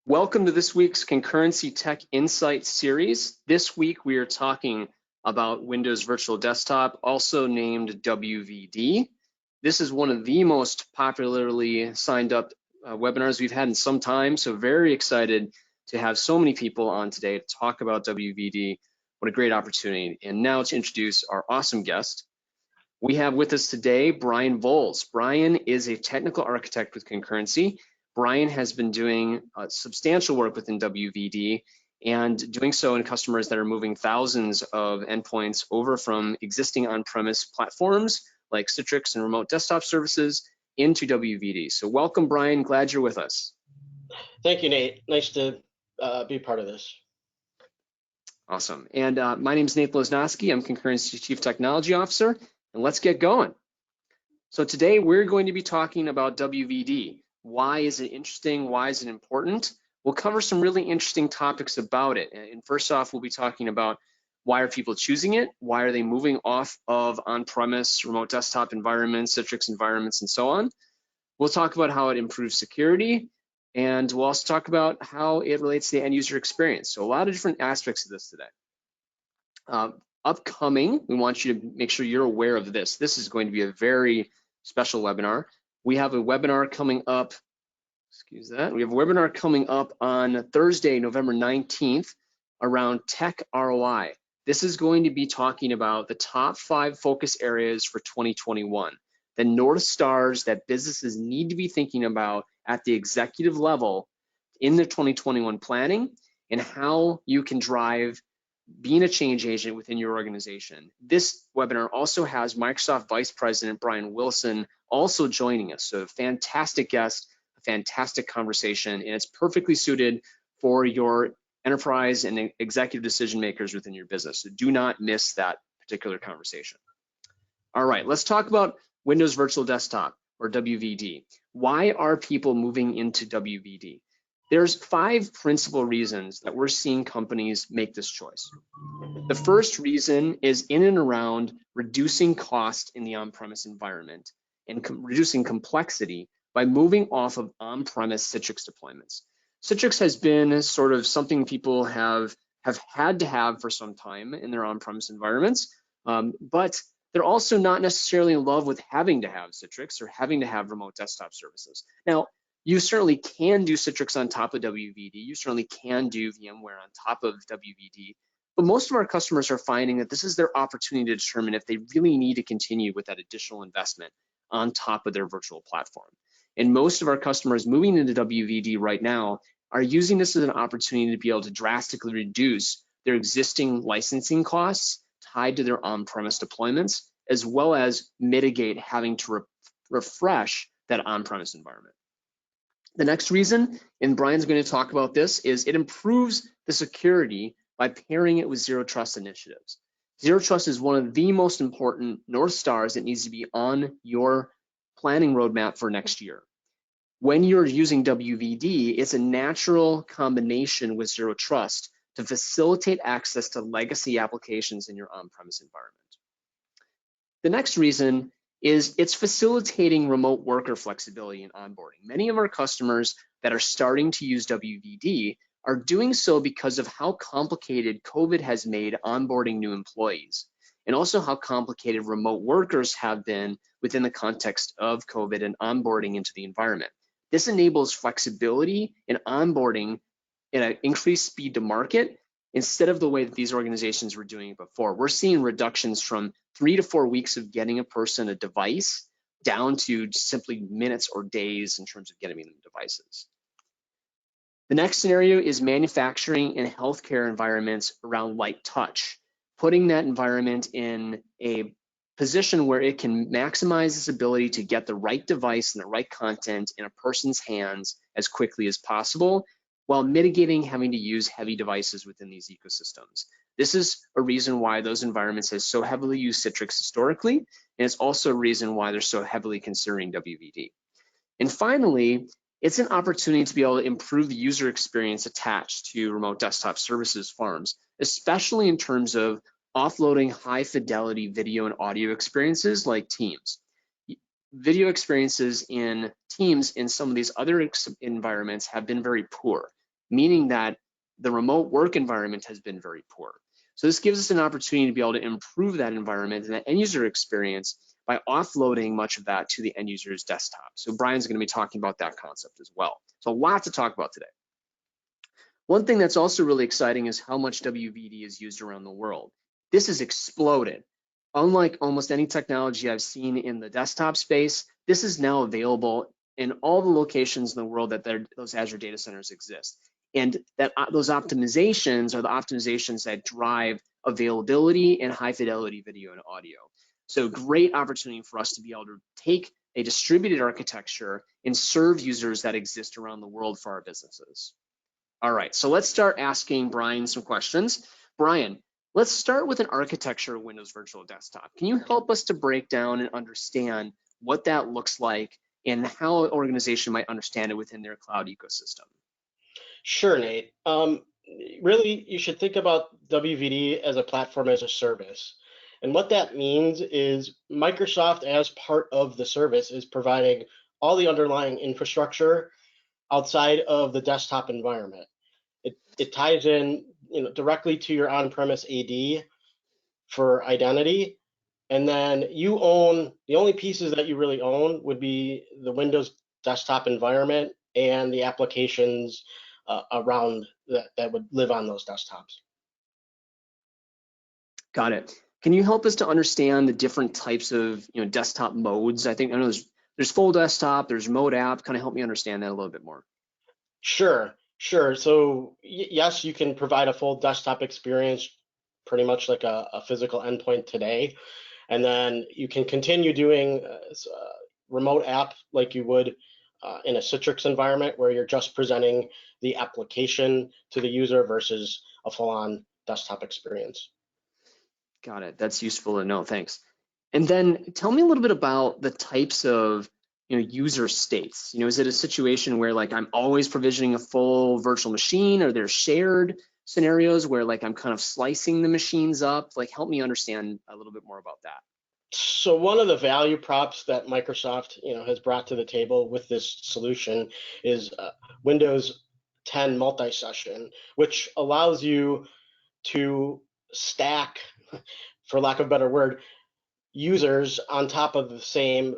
Welcome to this week's Concurrency Tech Insight series. This week we are talking about Windows Virtual Desktop, also named WVD. This is one of the most popularly signed up webinars we've had in some time, so very excited to have so many people on today to talk about WVD. What a great opportunity. And now to introduce our awesome guest. We have with us today Brian Voles. Brian is a technical architect with Concurrency. Brian has been doing substantial work within WVD and doing so in customers that are moving thousands of endpoints over from existing on-premise platforms like Citrix and remote desktop services into WVD. So welcome, Brian. Glad you're with us. Thank you, Nate. Nice to be part of this. Awesome. And my name is Nate Blaznoski. I'm Concurrency's Chief Technology Officer, and let's get going. So today we're going to be talking about WVD. Why is it interesting? Why is it important? We'll cover some really interesting topics about it. And first off, we'll be talking about why are people choosing it? Why are they moving off of on-premise remote desktop environments, Citrix environments, and so on? We'll talk about how it improves security, and we'll also talk about how it relates to the end user experience. So a lot of different aspects of this today. Upcoming, we want you to make sure you're aware of this. This is going to be a very special webinar. We have a webinar coming up, excuse that. We have a webinar coming up on Thursday, November 19th around tech ROI. This is going to be talking about the top 5 focus areas for 2021, the North Stars that businesses need to be thinking about at the executive level in their 2021 planning, and how you can drive being a change agent within your organization. This webinar also has Microsoft Vice President Brian Wilson also joining us. So a fantastic guest, a fantastic conversation, and it's perfectly suited for your enterprise and executive decision makers within your business. So do not miss that particular conversation. All right, let's talk about Windows Virtual Desktop, or WVD. Why are people moving into WVD? There's 5 principal reasons that we're seeing companies make this choice. The first reason is in and around reducing cost in the on-premise environment and reducing complexity by moving off of on-premise Citrix deployments. Citrix has been sort of something people have had to have for some time in their on-premise environments, but they're also not necessarily in love with having to have Citrix or having to have remote desktop services. Now, you certainly can do Citrix on top of WVD. You certainly can do VMware on top of WVD. But most of our customers are finding that this is their opportunity to determine if they really need to continue with that additional investment on top of their virtual platform. And most of our customers moving into WVD right now are using this as an opportunity to be able to drastically reduce their existing licensing costs tied to their on-premise deployments, as well as mitigate having to refresh that on-premise environment. The next reason, and Brian's going to talk about this, is it improves the security by pairing it with zero trust initiatives. Zero trust is one of the most important North Stars that needs to be on your planning roadmap for next year. When you're using WVD, it's a natural combination with zero trust to facilitate access to legacy applications in your on-premise environment. The next reason is it's facilitating remote worker flexibility and onboarding. Many of our customers that are starting to use WVD are doing so because of how complicated COVID has made onboarding new employees, and also how complicated remote workers have been within the context of COVID and onboarding into the environment. This enables flexibility and onboarding and an increased speed to market instead of the way that these organizations were doing it before. We're seeing reductions from 3 to 4 weeks of getting a person a device down to simply minutes or days in terms of getting them devices. The next scenario is manufacturing and healthcare environments around light touch, putting that environment in a position where it can maximize its ability to get the right device and the right content in a person's hands as quickly as possible, while mitigating having to use heavy devices within these ecosystems. This is a reason why those environments have so heavily used Citrix historically, and it's also a reason why they're so heavily considering WVD. And finally, it's an opportunity to be able to improve the user experience attached to remote desktop services farms, especially in terms of offloading high fidelity video and audio experiences like Teams. Video experiences in Teams in some of these other environments have been very poor. meaning that the remote work environment has been very poor. So this gives us an opportunity to be able to improve that environment and that end user experience by offloading much of that to the end user's desktop. So Brian's going to be talking about that concept as well. So a lot to talk about today. One thing that's also really exciting is how much WVD is used around the world. This has exploded. Unlike almost any technology I've seen in the desktop space, this is now available in all the locations in the world that those Azure data centers exist. And that those optimizations are the optimizations that drive availability and high fidelity video and audio. So great opportunity for us to be able to take a distributed architecture and serve users that exist around the world for our businesses. All right, so let's start asking Brian some questions. Brian, let's start with an architecture of Windows Virtual Desktop. Can you help us to break down and understand what that looks like and how an organization might understand it within their cloud ecosystem? Sure, Nate. Really, you should think about WVD as a platform as a service. And what that means is Microsoft, as part of the service, is providing all the underlying infrastructure outside of the desktop environment. It ties in, directly to your on-premise AD for identity, and then you own the only pieces that you really own would be the Windows desktop environment and the applications around that would live on those desktops. Got it. Can you help us to understand the different types of desktop modes? I know there's full desktop, there's mode app. Kind of help me understand that a little bit more. Sure. So yes, you can provide a full desktop experience, pretty much like a physical endpoint today. And then you can continue doing remote app like you would in a Citrix environment where you're just presenting the application to the user versus a full-on desktop experience. Got it. That's useful to know. Thanks. And then tell me a little bit about the types of user states. Is it a situation where like I'm always provisioning a full virtual machine, or there shared scenarios where like I'm kind of slicing the machines up? Like help me understand a little bit more about that. So one of the value props that Microsoft, has brought to the table with this solution is Windows 10 multi-session, which allows you to stack, for lack of a better word, users on top of the same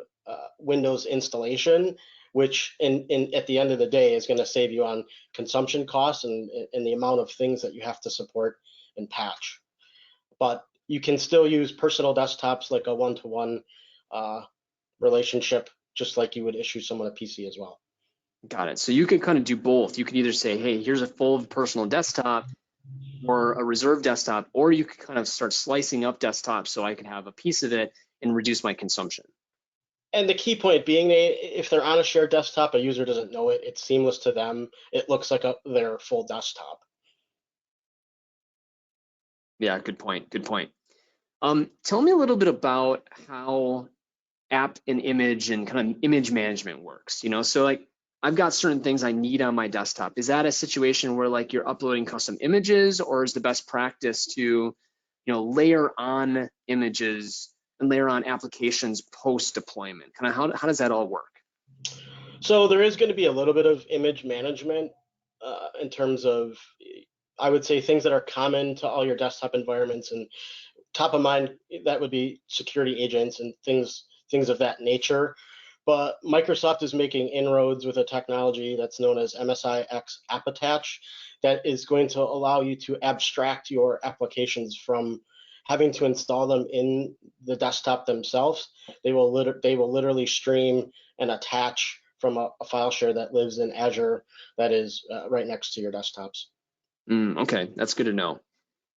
Windows installation, which at the end of the day is going to save you on consumption costs and the amount of things that you have to support and patch. But you can still use personal desktops like a one-to-one relationship, just like you would issue someone a PC as well. Got it. So you could kind of do both. You could either say, hey, here's a full personal desktop or a reserved desktop, or you could kind of start slicing up desktops so I can have a piece of it and reduce my consumption. And the key point being, if they're on a shared desktop, a user doesn't know it, it's seamless to them. It looks like their full desktop. Yeah, good point. Good point. Tell me a little bit about how app and image and kind of image management works. So like I've got certain things I need on my desktop. Is that a situation where like you're uploading custom images, or is the best practice to, layer on images and layer on applications post deployment? Kind of how does that all work? So there is going to be a little bit of image management in terms of, I would say, things that are common to all your desktop environments, and top of mind, that would be security agents and things of that nature. But Microsoft is making inroads with a technology that's known as MSIX App Attach that is going to allow you to abstract your applications from having to install them in the desktop themselves. They will literally stream and attach from a file share that lives in Azure that is right next to your desktops. Okay, that's good to know.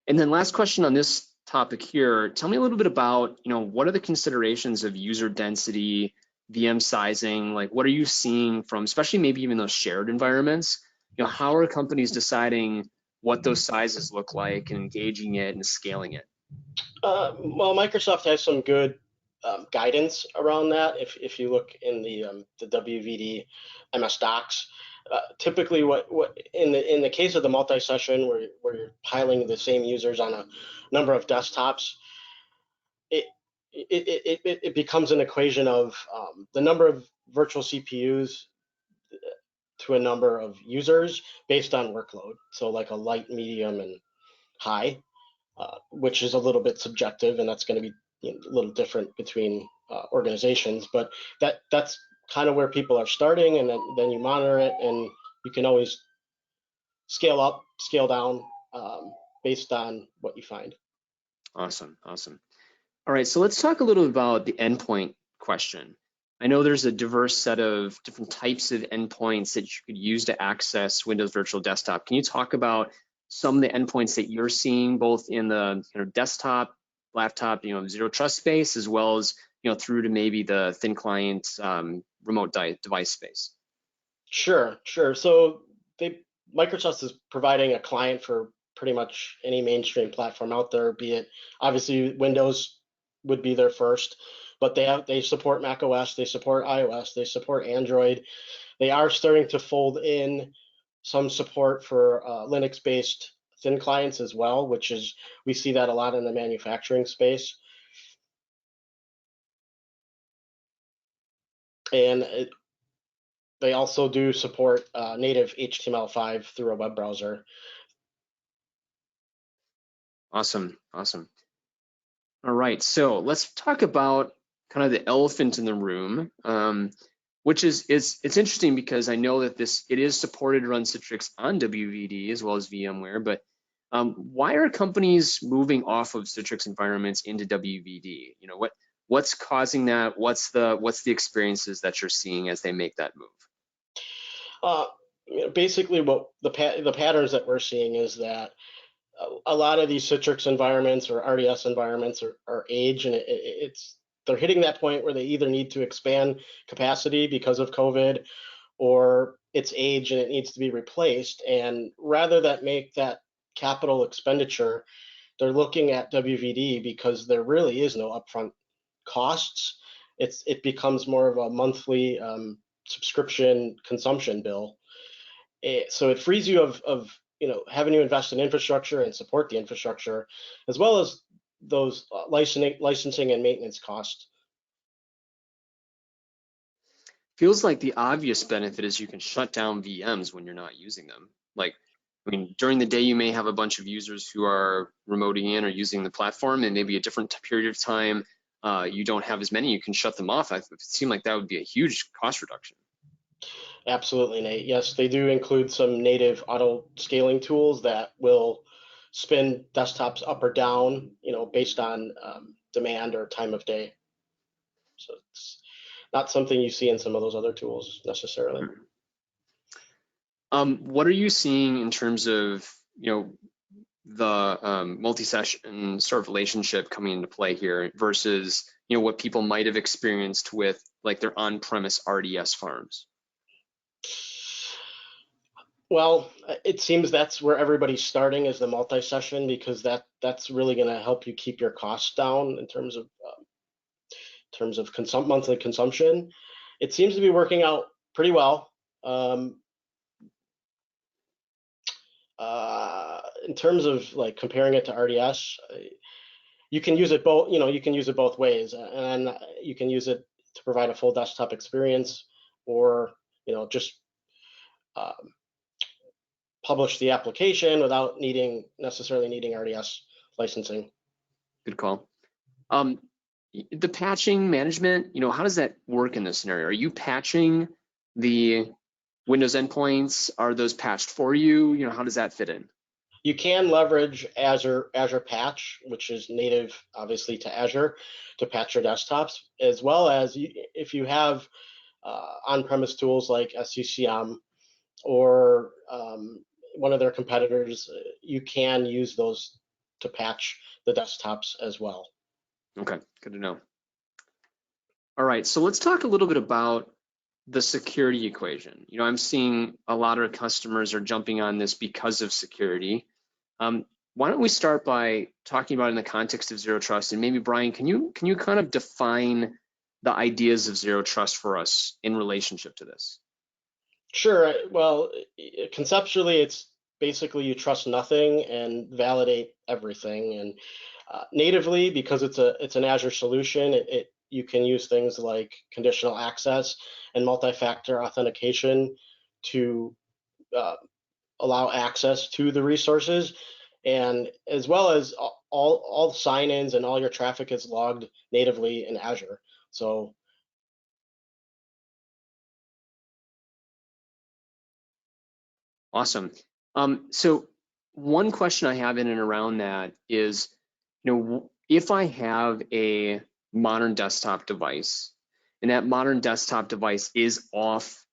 And then last question on this topic here, tell me a little bit about, what are the considerations of user density, VM sizing? Like what are you seeing from, especially maybe even those shared environments? How are companies deciding what those sizes look like and engaging it and scaling it? Well, Microsoft has some good guidance around that. If you look in the WVD MS Docs, typically what in the case of the multi-session where you're piling the same users on a number of desktops, it becomes an equation of the number of virtual CPUs to a number of users based on workload. So like a light, medium, and high, which is a little bit subjective, and that's going to be a little different between organizations. But that's kind of where people are starting, and then you monitor it, and you can always scale up, scale down based on what you find. Awesome, awesome. All right, so let's talk a little about the endpoint question. I know there's a diverse set of different types of endpoints that you could use to access Windows Virtual Desktop. Can you talk about some of the endpoints that you're seeing both in the desktop, laptop, zero trust space, as well as through to maybe the thin client remote device space? Sure. So Microsoft is providing a client for pretty much any mainstream platform out there, be it obviously Windows would be their first, but they support Mac OS, they support iOS, they support Android. They are starting to fold in some support for Linux-based thin clients as well, which is, we see that a lot in the manufacturing space. And they also do support native HTML5 through a web browser. Awesome, awesome. All right, so let's talk about kind of the elephant in the room, which is it's interesting because I know that it is supported to run Citrix on WVD as well as VMware, but why are companies moving off of Citrix environments into WVD? What's causing that? What's the experiences that you're seeing as they make that move? Basically, what the patterns that we're seeing is that a lot of these Citrix environments or RDS environments are age, and they're hitting that point where they either need to expand capacity because of COVID, or it's age and it needs to be replaced. And rather than make that capital expenditure, they're looking at WVD because there really is no upfront costs. It becomes more of a monthly subscription consumption bill. So it frees you of having to invest in infrastructure and support the infrastructure, as well as those licensing and maintenance costs. Feels like the obvious benefit is you can shut down VMs when you're not using them. During the day, you may have a bunch of users who are remoting in or using the platform, and maybe a different period of time, you don't have as many, you can shut them off. It seemed like that would be a huge cost reduction. Absolutely, Nate. Yes, they do include some native auto scaling tools that will spin desktops up or down, based on demand or time of day. So it's not something you see in some of those other tools necessarily. What are you seeing in terms of the multi-session sort of relationship coming into play here versus what people might have experienced with like their on-premise RDS farms? Well, it seems that's where everybody's starting, is the multi-session, because that's really going to help you keep your costs down in terms of monthly consumption. It seems to be working out pretty well. In terms of like comparing it to RDS, you can use it both. You can use it both ways, and you can use it to provide a full desktop experience, or just publish the application without necessarily needing RDS licensing. Good call. The patching management, how does that work in this scenario? Are you patching the Windows endpoints? Are those patched for you? How does that fit in? You can leverage Azure Patch, which is native, obviously, to Azure, to patch your desktops, as well as if you have on-premise tools like SCCM or one of their competitors, you can use those to patch the desktops as well. Okay, good to know. All right, so let's talk a little bit about the security equation. I'm seeing a lot of customers are jumping on this because of security. Why don't we start by talking about it in the context of zero trust, and maybe Brian, can you kind of define the ideas of zero trust for us in relationship to this? Sure. Well, conceptually, it's basically you trust nothing and validate everything. And natively, because it's an Azure solution, you can use things like conditional access and multi-factor authentication to allow access to the resources, and as well as all sign-ins and all your traffic is logged natively in Azure. So Awesome. So one question I have in and around that is, if I have a modern desktop device and that modern desktop device is off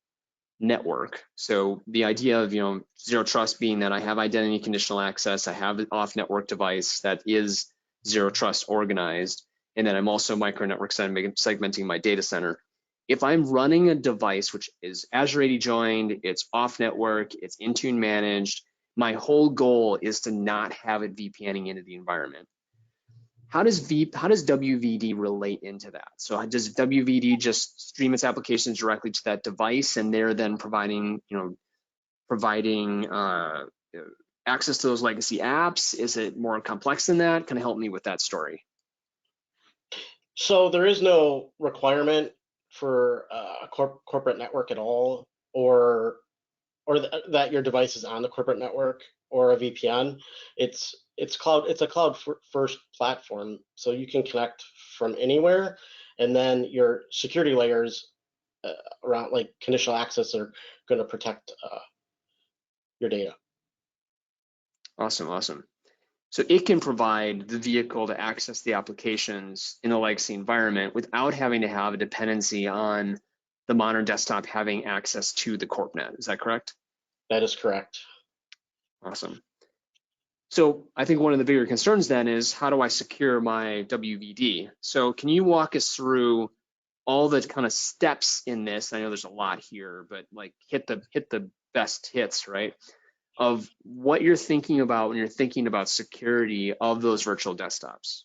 network. So the idea of zero trust being that I have identity conditional access, I have an off network device that is zero trust organized, and then I'm also micro network segmenting my data center. If I'm running a device which is Azure AD joined, it's off network, it's Intune managed, my whole goal is to not have it VPNing into the environment. How does WVD relate into that? So does WVD just stream its applications directly to that device, and they're then providing access to those legacy apps? Is it more complex than that? Can you help me with that story? So there is no requirement for a corporate network at all, or that your device is on the corporate network or a VPN. It's a cloud first platform, so you can connect from anywhere, and then your security layers around like conditional access are going to protect your data. Awesome. So it can provide the vehicle to access the applications in a legacy environment without having to have a dependency on the modern desktop having access to the CorpNet. Is that correct? That is correct. Awesome. So I think one of the bigger concerns then is, how do I secure my WVD? So can you walk us through all the kind of steps in this? I know there's a lot here, but like hit the best hits, right? Of what you're thinking about when you're thinking about security of those virtual desktops.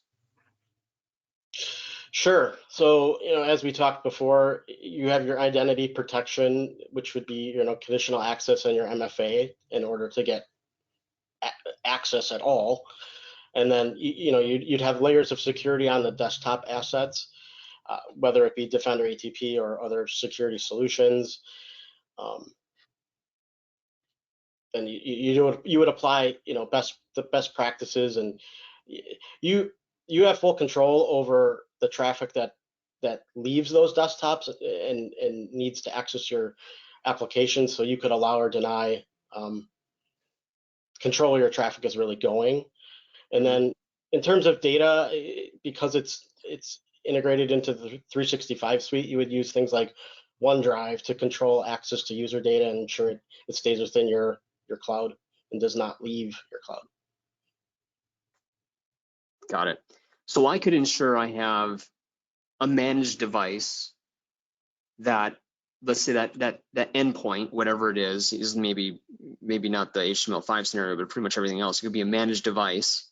Sure. So, as we talked before, you have your identity protection, which would be, conditional access and your MFA in order to get access at all. And then, you'd have layers of security on the desktop assets, whether it be Defender ATP or other security solutions. Then you would apply, the best practices, and you have full control over the traffic that leaves those desktops and needs to access your applications. So you could allow or deny, control where your traffic is really going. And then in terms of data, because it's integrated into the 365 suite, you would use things like OneDrive to control access to user data and ensure it stays within your cloud and does not leave your cloud. Got it. So I could ensure I have a managed device that, let's say that endpoint, whatever it is maybe not the HTML5 scenario, but pretty much everything else. It could be a managed device,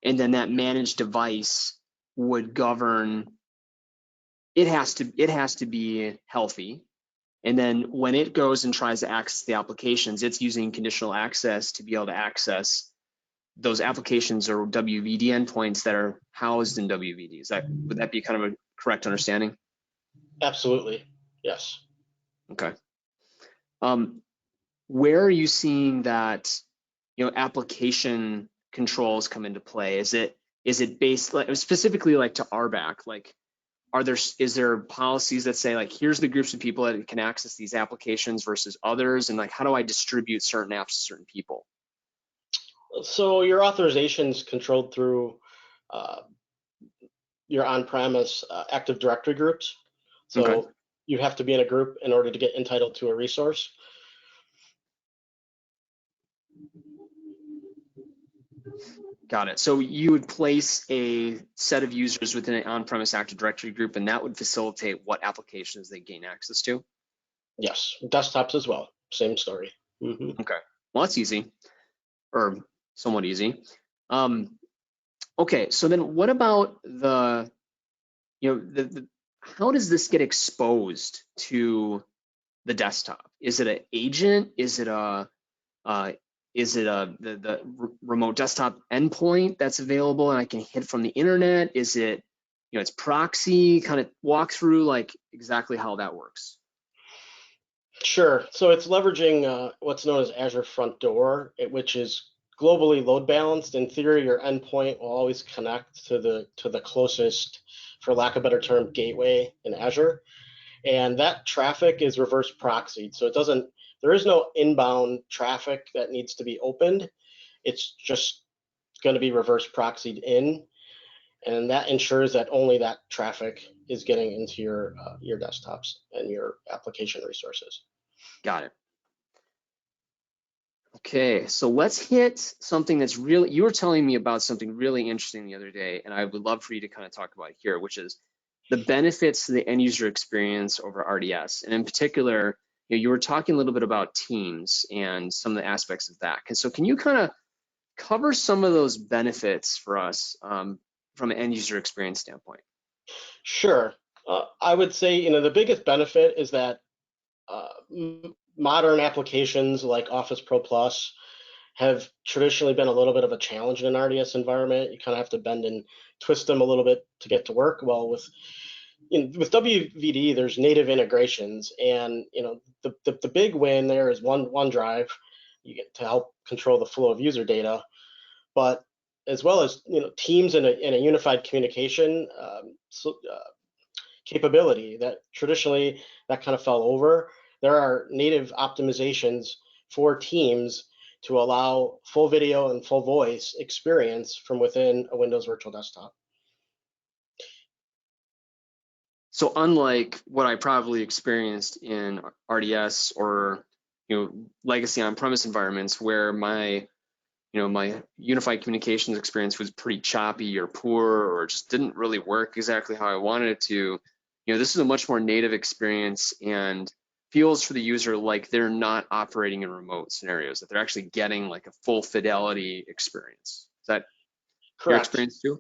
and then that managed device would govern. It has to be healthy, and then when it goes and tries to access the applications, it's using conditional access to be able to access those applications or WVD endpoints that are housed in WVD. Would that be kind of a correct understanding? Absolutely, yes. Okay. Where are you seeing that application controls come into play? Is it based specifically like to RBAC? Like, is there policies that say like, here's the groups of people that can access these applications versus others, and like, how do I distribute certain apps to certain people? So your authorization is controlled through your on-premise Active Directory groups. So okay. You have to be in a group in order to get entitled to a resource. Got it. So you would place a set of users within an on-premise Active Directory group, and that would facilitate what applications they gain access to? Yes, desktops as well. Same story. Mm-hmm. Okay. Well, that's easy, or somewhat easy. Okay, so then what about how does this get exposed to the desktop? Is it an agent? Is it the remote desktop endpoint that's available and I can hit from the internet? Is it, it's proxy? Kind of walk through like exactly how that works. Sure. So it's leveraging what's known as Azure Front Door, which is globally load balanced. In theory, your endpoint will always connect to the closest, for lack of a better term, gateway in Azure, and that traffic is reverse proxied. So it doesn't. There is no inbound traffic that needs to be opened. It's just going to be reverse proxied in, and that ensures that only that traffic is getting into your desktops and your application resources. Got it. Okay, so let's hit something that's really, you were telling me about something really interesting the other day, and I would love for you to kind of talk about it here, which is the benefits to the end user experience over RDS. And in particular, you were talking a little bit about Teams and some of the aspects of that. So can you kind of cover some of those benefits for us from an end user experience standpoint? Sure. I would say, the biggest benefit is that modern applications like Office Pro Plus have traditionally been a little bit of a challenge in an RDS environment. You kind of have to bend and twist them a little bit to get to work. Well, with WVD, there's native integrations, and the big win there is OneDrive. You get to help control the flow of user data, but as well as Teams in a unified communication capability that traditionally that kind of fell over. There are native optimizations for Teams to allow full video and full voice experience from within a Windows virtual desktop. So unlike what I probably experienced in RDS or legacy on-premise environments where my unified communications experience was pretty choppy or poor or just didn't really work exactly how I wanted it to, this is a much more native experience and feels for the user like they're not operating in remote scenarios, that they're actually getting like a full fidelity experience. Is that your Correct. experience too?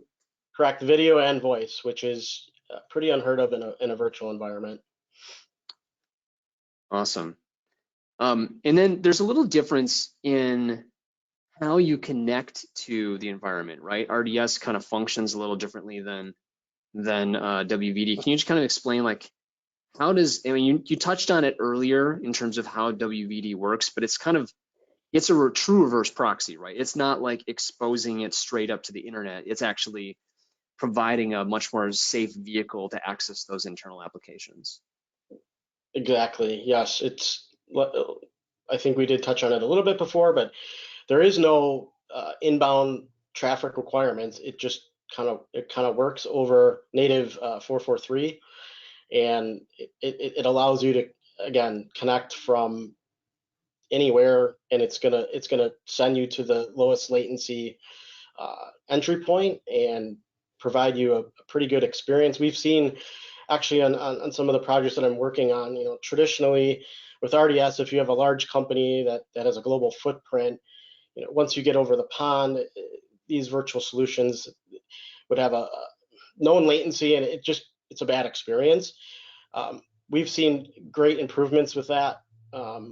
Correct. Video and voice, which is pretty unheard of in a virtual environment. Awesome. And then there's a little difference in how you connect to the environment, right? RDS kind of functions a little differently than WVD. Can you just kind of explain like how does, I mean, you touched on it earlier in terms of how WVD works, but it's a true reverse proxy, right? It's not like exposing it straight up to the internet. It's actually providing a much more safe vehicle to access those internal applications. Exactly. Yes. I think we did touch on it a little bit before, but there is no inbound traffic requirements. It just kind of works over native 443, and it allows you to again connect from anywhere, and it's gonna send you to the lowest latency entry point and provide you a pretty good experience. We've seen actually on some of the projects that I'm working on, traditionally with RDS, if you have a large company that has a global footprint, once you get over the pond, these virtual solutions would have a known latency, and it's a bad experience. We've seen great improvements with that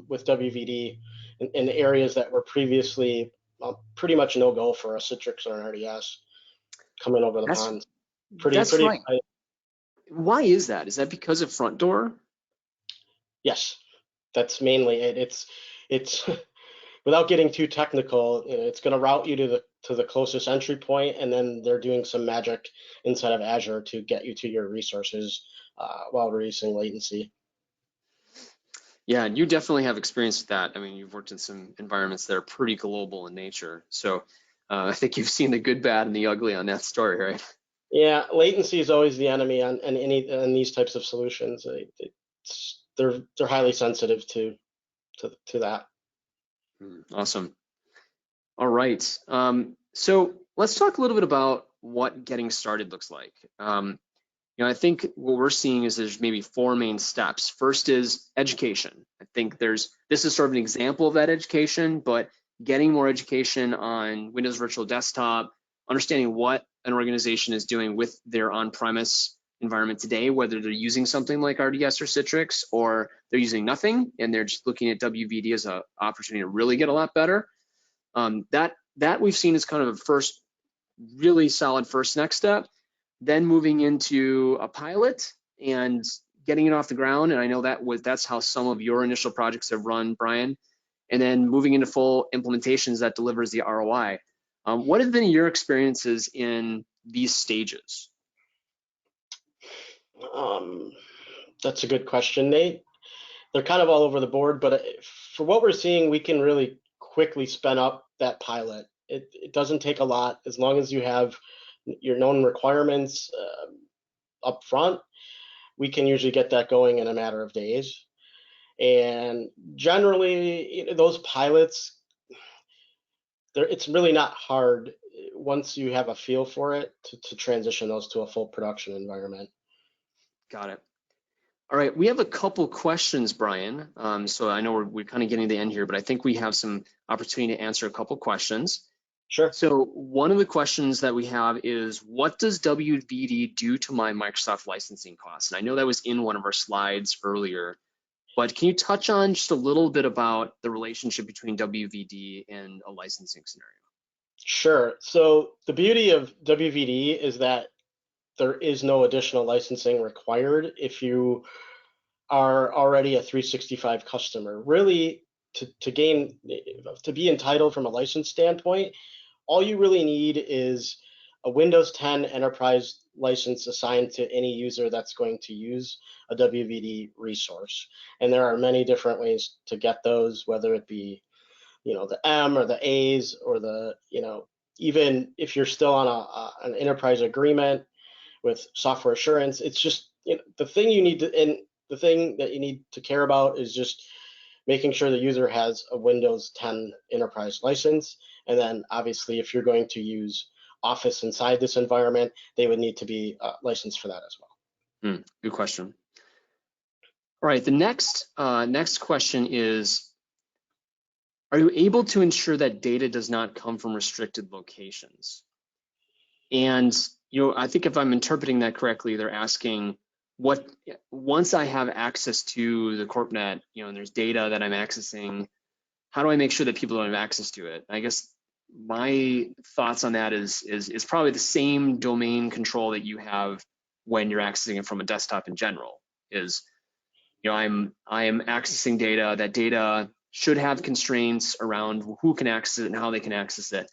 with WVD in areas that were previously pretty much no go for a Citrix or an RDS coming over the That's pond. Pretty that's right. exciting. Why is that? Is that because of front door? Yes, that's mainly it. It's without getting too technical, it's going to route you to the closest entry point, and then they're doing some magic inside of Azure to get you to your resources while reducing latency. Yeah, and you definitely have experience with that. I mean, you've worked in some environments that are pretty global in nature. So I think you've seen the good, bad, and the ugly on that story, right? Yeah, latency is always the enemy on these types of solutions. They're highly sensitive to that. Awesome. All right. So let's talk a little bit about what getting started looks like. I think what we're seeing is there's maybe four main steps. First is education. I think this is sort of an example of that education, but getting more education on Windows Virtual Desktop, understanding what an organization is doing with their on-premise environment today, whether they're using something like RDS or Citrix, or they're using nothing and they're just looking at WVD as an opportunity to really get a lot better. That we've seen is kind of a really solid first next step. Then moving into a pilot and getting it off the ground, and I know that's how some of your initial projects have run, Brian, and then moving into full implementations that delivers the ROI. What have been your experiences in these stages? That's a good question, Nate. They're kind of all over the board, but for what we're seeing, we can really quickly spin up that pilot. It doesn't take a lot as long as you have your known requirements up front. We can usually get that going in a matter of days. And generally, those pilots, it's really not hard once you have a feel for it to transition those to a full production environment. Got it. All right, we have a couple questions, Brian. So I know we're kind of getting to the end here, but I think we have some opportunity to answer a couple questions. Sure. So one of the questions that we have is, what does WVD do to my Microsoft licensing costs? And I know that was in one of our slides earlier, but can you touch on just a little bit about the relationship between WVD and a licensing scenario? Sure. So the beauty of WVD is that there is no additional licensing required if you are already a 365 customer. Really, to be entitled from a license standpoint, all you really need is a Windows 10 enterprise license assigned to any user that's going to use a WVD resource. And there are many different ways to get those, whether it be, the M or the A's or the, even if you're still on an enterprise agreement with software assurance, it's just, the thing you need to, and the thing that you need to care about is just making sure the user has a Windows 10 enterprise license. And then obviously, if you're going to use Office inside this environment, they would need to be licensed for that as well. Good question. All right, the next question is, are you able to ensure that data does not come from restricted locations? And I think if I'm interpreting that correctly, they're asking, once I have access to the CorpNet, and there's data that I'm accessing, how do I make sure that people don't have access to it? I guess my thoughts on that is probably the same domain control that you have when you're accessing it from a desktop in general. I am accessing data. That data should have constraints around who can access it and how they can access it.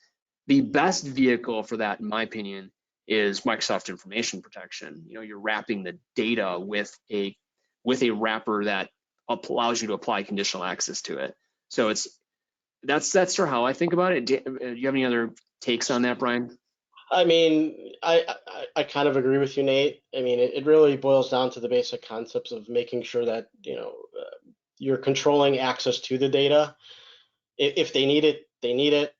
The best vehicle for that, in my opinion, is Microsoft Information Protection. You're wrapping the data with a wrapper that allows you to apply conditional access to it. So that's sort of how I think about it. Do you have any other takes on that, Brian? I mean, I kind of agree with you, Nate. I mean, it really boils down to the basic concepts of making sure that you're controlling access to the data. If they need it, they need it.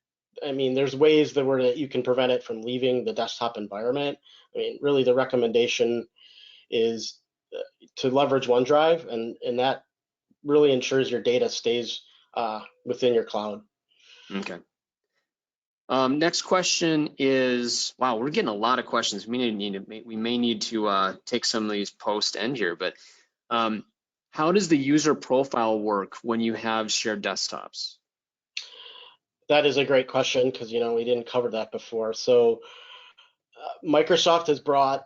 I mean, there's ways that you can prevent it from leaving the desktop environment. I mean, really, the recommendation is to leverage OneDrive, and that really ensures your data stays within your cloud. Okay. Next question is, wow, we're getting a lot of questions. We may need to take some of these post end here, but how does the user profile work when you have shared desktops? That is a great question because we didn't cover that before. So Microsoft has brought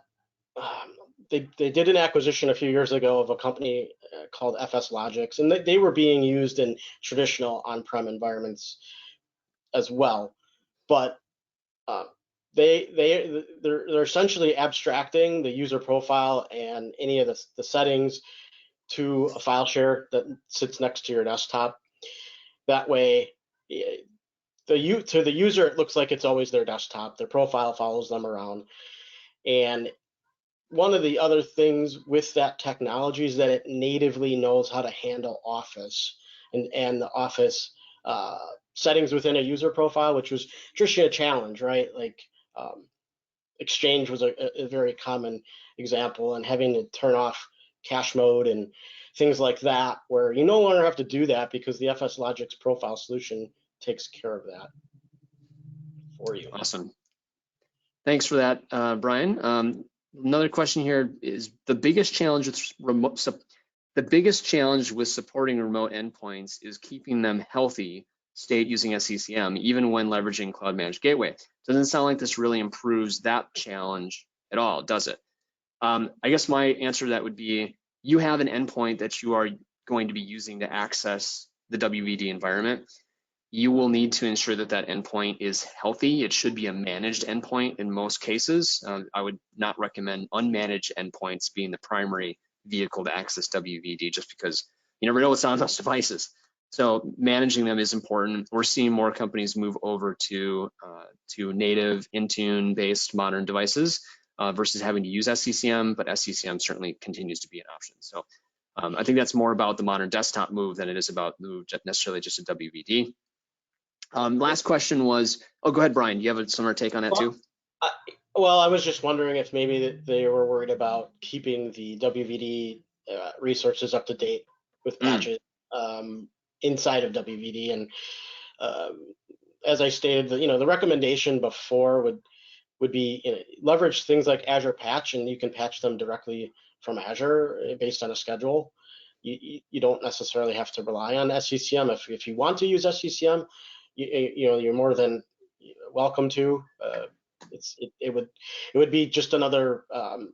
they did an acquisition a few years ago of a company called FS Logics, and they were being used in traditional on-prem environments as well, but they're essentially abstracting the user profile and any of the settings to a file share that sits next to your desktop. That way, to the user, it looks like it's always their desktop. Their profile follows them around. And one of the other things with that technology is that it natively knows how to handle Office and the Office settings within a user profile, which was traditionally a challenge, right? Like Exchange was a very common example, and having to turn off cache mode and things like that, where you no longer have to do that because the FS Logics profile solution takes care of that for you. Awesome. Thanks for that, Brian. Another question here is, the biggest challenge with supporting remote endpoints is keeping them healthy state using SCCM, even when leveraging Cloud Managed Gateway. Doesn't sound like this really improves that challenge at all, does it? I guess my answer to that would be, you have an endpoint that you are going to be using to access the WVD environment, you will need to ensure that that endpoint is healthy. It should be a managed endpoint in most cases. I would not recommend unmanaged endpoints being the primary vehicle to access WVD, just because you never know what's on those devices. So managing them is important. We're seeing more companies move over to native Intune-based modern devices versus having to use SCCM, but SCCM certainly continues to be an option. So I think that's more about the modern desktop move than it is about necessarily just a WVD. Last question was, oh, go ahead, Brian. Do you have a similar take on that too? Well, I was just wondering if maybe they were worried about keeping the WVD resources up to date with patches inside of WVD. And as I stated, the recommendation before would be leverage things like Azure Patch, and you can patch them directly from Azure based on a schedule. You don't necessarily have to rely on SCCM. If you want to use SCCM, you're more than welcome to. It would be just another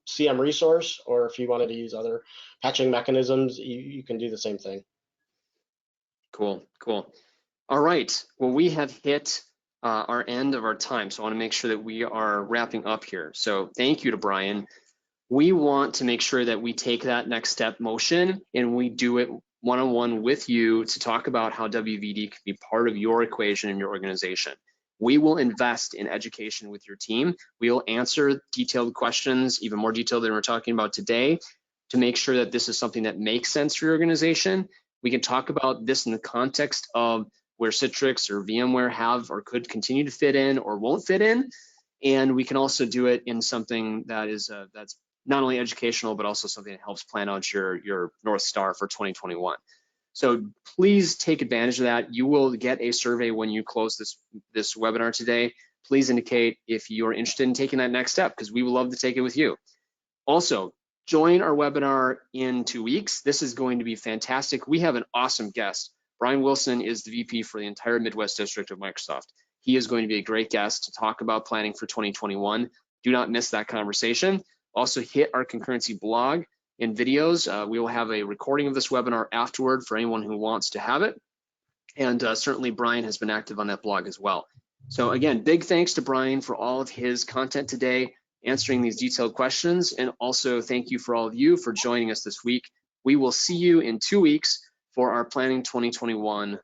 CM resource, or if you wanted to use other patching mechanisms, you can do the same thing. Cool. All right. Well, we have hit our end of our time, so I want to make sure that we are wrapping up here. So thank you to Brian. We want to make sure that we take that next step motion and we do it one-on-one with you to talk about how WVD can be part of your equation in your organization. We will invest in education with your team. We will answer detailed questions, even more detailed than we're talking about today, to make sure that this is something that makes sense for your organization. We can talk about this in the context of where Citrix or VMware have or could continue to fit in or won't fit in. And we can also do it in something that is that's not only educational, but also something that helps plan out your North Star for 2021. So please take advantage of that. You will get a survey when you close this webinar today. Please indicate if you're interested in taking that next step, because we would love to take it with you. Also, join our webinar in 2 weeks. This is going to be fantastic. We have an awesome guest. Brian Wilson is the VP for the entire Midwest District of Microsoft. He is going to be a great guest to talk about planning for 2021. Do not miss that conversation. Also hit our concurrency blog and videos. We will have a recording of this webinar afterward for anyone who wants to have it. And certainly Brian has been active on that blog as well. So again, big thanks to Brian for all of his content today, answering these detailed questions. And also thank you for all of you for joining us this week. We will see you in 2 weeks for our Planning 2021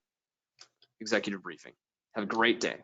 executive briefing. Have a great day.